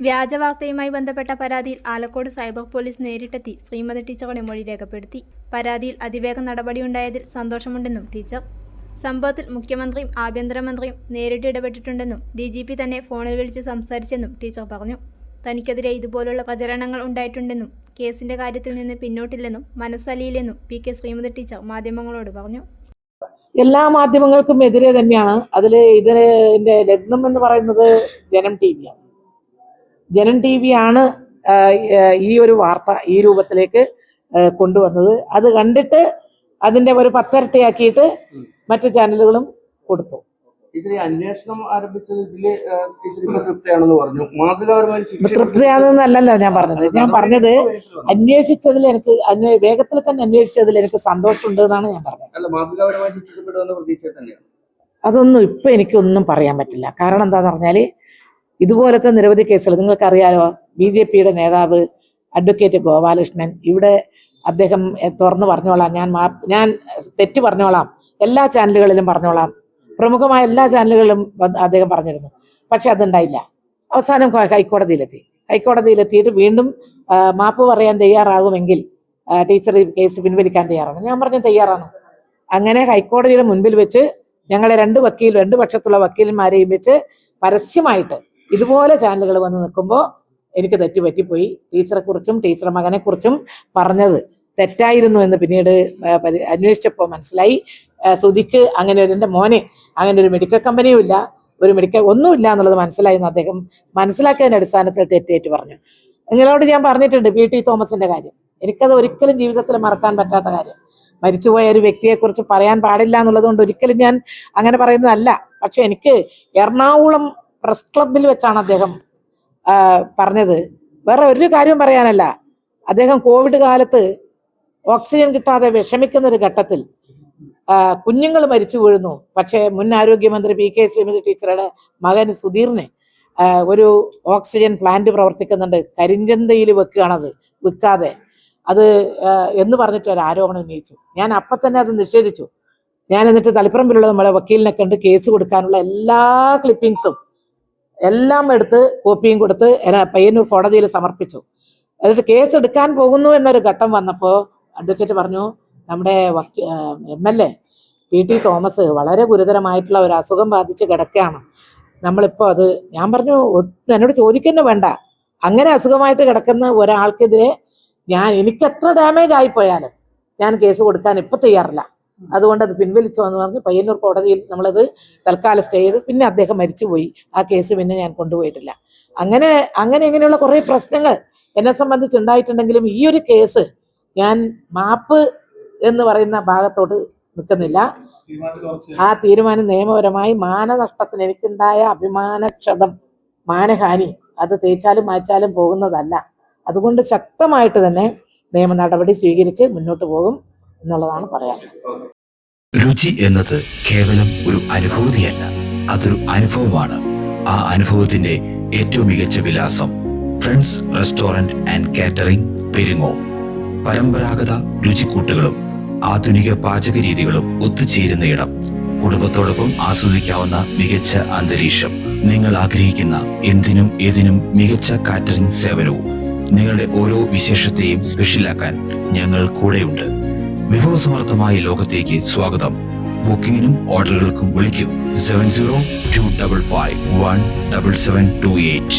വ്യാജവാർത്തയുമായി ബന്ധപ്പെട്ട പരാതിയിൽ Alakode cyber police നേരിട്ടെത്തി ശ്രീമതി ടീച്ചറുടെ മൊഴി രേഖപ്പെടുത്തി. പരാതിയിൽ അതിവേഗ നടപടിയുണ്ടായതിൽ സന്തോഷമുണ്ടെന്നും ടീച്ചർ. സംഭവത്തിൽ മുഖ്യമന്ത്രിയും ആഭ്യന്തരമന്ത്രിയും നേരിട്ട് ഇടപെട്ടിട്ടുണ്ടെന്നും DGP തന്നെ ഫോണിൽ വിളിച്ച് സംസാരിച്ചെന്നും ടീച്ചർ പറഞ്ഞു. തനിക്കെതിരെ ഇതുപോലുള്ള പ്രചരണങ്ങൾ ഉണ്ടായിട്ടുണ്ടെന്നും കേസിന്റെ കാര്യത്തിൽ നിന്ന് പിന്നോട്ടില്ലെന്നും മനസ്സലിയില്ലെന്നും PK ശ്രീമതി ടീച്ചർ മാധ്യമങ്ങളോട് പറഞ്ഞു. എല്ലാ മാധ്യമങ്ങൾക്കും എതിരെ തന്നെയാണ്. ഇതിന്റെ ലഗ്നം എന്ന് പറയുന്നത് ജനം TV-യാണ്. ജനം TV-യാണ് ഈ ഒരു വാർത്ത ഈ രൂപത്തിലേക്ക് കൊണ്ടുവന്നത്. അത് കണ്ടിട്ട് അതിന്റെ ഒരു 10 ഇരട്ടിയാക്കിയിട്ട് മറ്റു ചാനലുകളും കൊടുത്തു. ഇതിലെ അന്വേഷണം ആരംഭിച്ചത് തൃപ്തിയാണെന്ന് പറഞ്ഞു. തൃപ്തിയാണെന്നല്ലല്ലോ ഞാൻ പറഞ്ഞത് അന്വേഷിച്ചതിൽ എനിക്ക് വേഗത്തിൽ തന്നെ അന്വേഷിച്ചതിൽ എനിക്ക് സന്തോഷമുണ്ട് എന്നാണ് ഞാൻ പറഞ്ഞത്. അതൊന്നും ഇപ്പൊ എനിക്കൊന്നും പറയാൻ പറ്റില്ല. കാരണം എന്താന്ന് പറഞ്ഞാല് ഇതുപോലത്തെ നിരവധി കേസുകൾ നിങ്ങൾക്കറിയാലോ. BJP-യുടെ നേതാവ് അഡ്വക്കേറ്റ് ഗോപാലകൃഷ്ണൻ ഇവിടെ അദ്ദേഹം തുറന്നു പറഞ്ഞോളാം, ഞാൻ തെറ്റ് പറഞ്ഞോളാം, എല്ലാ ചാനലുകളിലും പറഞ്ഞോളാം, പ്രമുഖമായ എല്ലാ ചാനലുകളിലും അദ്ദേഹം പറഞ്ഞിരുന്നു. പക്ഷെ അതുണ്ടായില്ല. അവസാനം ഹൈക്കോടതിയിലെത്തിയിട്ട് വീണ്ടും മാപ്പ് പറയാൻ തയ്യാറാകുമെങ്കിൽ ടീച്ചർ കേസ് പിൻവലിക്കാൻ തയ്യാറാണ്. ഞാൻ പറഞ്ഞു തയ്യാറാണ്. അങ്ങനെ ഹൈക്കോടതിയുടെ മുൻപിൽ വെച്ച് ഞങ്ങളെ രണ്ട് പക്ഷത്തുള്ള വക്കീലന്മാരെയും വെച്ച് പരസ്യമായിട്ട് ഇതുപോലെ ചാനലുകൾ വന്ന് നിൽക്കുമ്പോൾ എനിക്ക് തെറ്റുപറ്റിപ്പോയി. ടീച്ചറെ കുറിച്ചും ടീച്ചറുടെ മകനെ കുറിച്ചും പറഞ്ഞത് തെറ്റായിരുന്നു എന്ന് പിന്നീട് അന്വേഷിച്ചപ്പോൾ മനസ്സിലായി. സുധിക്ക് അങ്ങനെ എൻ്റെ മോന് അങ്ങനെ ഒരു മെഡിക്കൽ കമ്പനിയും ഇല്ല, ഒരു മെഡിക്കൽ ഒന്നുമില്ല എന്നുള്ളത് മനസ്സിലായെന്ന് അദ്ദേഹം മനസ്സിലാക്കിയതിൻ്റെ അടിസ്ഥാനത്തിൽ തെറ്റേറ്റ് പറഞ്ഞു. നിങ്ങളോട് ഞാൻ പറഞ്ഞിട്ടുണ്ട് PT തോമസിന്റെ കാര്യം. എനിക്കത് ഒരിക്കലും ജീവിതത്തിൽ മറക്കാൻ പറ്റാത്ത കാര്യം. മരിച്ചുപോയ ഒരു വ്യക്തിയെക്കുറിച്ച് പറയാൻ പാടില്ല എന്നുള്ളത് കൊണ്ട് ഒരിക്കലും ഞാൻ അങ്ങനെ പറയുന്നതല്ല. പക്ഷെ എനിക്ക് എറണാകുളം പ്രസ് ക്ലബിൽ വെച്ചാണ് അദ്ദേഹം പറഞ്ഞത്. വേറെ ഒരു കാര്യം പറയാനല്ല. അദ്ദേഹം കോവിഡ് കാലത്ത് ഓക്സിജൻ കിട്ടാതെ വിഷമിക്കുന്ന ഒരു ഘട്ടത്തിൽ കുഞ്ഞുങ്ങൾ മരിച്ചു വീഴുന്നു. പക്ഷേ മുൻ ആരോഗ്യമന്ത്രി PK ശ്രീമതി ടീച്ചറുടെ മകൻ സുധീറിന് ഒരു ഓക്സിജൻ പ്ലാന്റ് പ്രവർത്തിക്കുന്നുണ്ട്. കരിഞ്ചന്തയിൽ വെക്കുകയാണത്, വിൽക്കാതെ അത് എന്ന് പറഞ്ഞിട്ട് ഒരു ആരോപണം ഉന്നയിച്ചു. ഞാൻ അപ്പം തന്നെ അത് നിഷേധിച്ചു. ഞാൻ എന്നിട്ട് തളിപ്പറമ്പിലുള്ള നമ്മളെ വക്കീലിനെ കണ്ട് കേസ് കൊടുക്കാനുള്ള എല്ലാ ക്ലിപ്പിങ്സും എല്ലാം എടുത്ത് കോപ്പിയും കൊടുത്ത് പയ്യന്നൂർ കോടതിയിൽ സമർപ്പിച്ചു. എന്നിട്ട് കേസ് എടുക്കാൻ പോകുന്നു എന്നൊരു ഘട്ടം വന്നപ്പോൾ അഡ്വക്കേറ്റ് പറഞ്ഞു, നമ്മുടെ MLA PT തോമസ് വളരെ ഗുരുതരമായിട്ടുള്ള ഒരു അസുഖം ബാധിച്ച് കിടക്കുകയാണ്. നമ്മളിപ്പോൾ അത് ഞാൻ പറഞ്ഞു എന്നോട് ചോദിക്കുന്നു വേണ്ട. അങ്ങനെ അസുഖമായിട്ട് കിടക്കുന്ന ഒരാൾക്കെതിരെ എനിക്ക് എത്ര ഡാമേജ് ആയിപ്പോയാലും ഞാൻ കേസ് കൊടുക്കാൻ ഇപ്പം തയ്യാറില്ല. അതുകൊണ്ട് അത് പിൻവലിച്ചോ എന്ന് പറഞ്ഞ് പയ്യന്നൂർ കോടതിയിൽ നമ്മളത് തൽക്കാലം സ്റ്റേ ചെയ്ത് പിന്നെ അദ്ദേഹം മരിച്ചുപോയി. ആ കേസ് പിന്നെ ഞാൻ കൊണ്ടുപോയിട്ടില്ല. അങ്ങനെ ഇങ്ങനെയുള്ള കുറേ പ്രശ്നങ്ങൾ എന്നെ സംബന്ധിച്ചുണ്ടായിട്ടുണ്ടെങ്കിലും ഈ ഒരു കേസ് ഞാൻ മാപ്പ് എന്ന് പറയുന്ന ഭാഗത്തോട്ട് നിൽക്കുന്നില്ല. ആ തീരുമാനം നിയമപരമായി മാനനഷ്ടത്തിന് എനിക്കുണ്ടായ അഭിമാനക്ഷതം, മാനഹാനി അത് തേച്ചാലും മായ്ച്ചാലും പോകുന്നതല്ല. അതുകൊണ്ട് ശക്തമായിട്ട് തന്നെ നിയമ നടപടി സ്വീകരിച്ച് മുന്നോട്ട് പോകും എന്നുള്ളതാണ് പറയാൻ. രുചി എന്നത് കേവലം ഒരു അനുഭൂതിയല്ല, അതൊരു അനുഭവമാണ്. ആ അനുഭവത്തിന്റെ ഏറ്റവും മികച്ച വിലാസം friends restaurant and catering, Peringome. പരമ്പരാഗത രുചിക്കൂട്ടുകളും ആധുനിക പാചക രീതികളും ഒത്തുചേരുന്ന ഇടം. കുടുംബത്തോടൊപ്പം ആസ്വദിക്കാവുന്ന മികച്ച അന്തരീക്ഷം. നിങ്ങൾ ആഗ്രഹിക്കുന്ന എന്തിനും ഏതിനും മികച്ച കാറ്ററിംഗ് സേവനവും. നിങ്ങളുടെ ഓരോ വിശേഷത്തെയും സ്പെഷ്യലാക്കാൻ ഞങ്ങൾ കൂടെയുണ്ട്. വിഭവസമൃദ്ധമായ ലോകത്തേക്ക് സ്വാഗതം. ബുക്കിങ്ങിനും ഓർഡറുകൾക്കും വിളിക്കൂ 7025517728.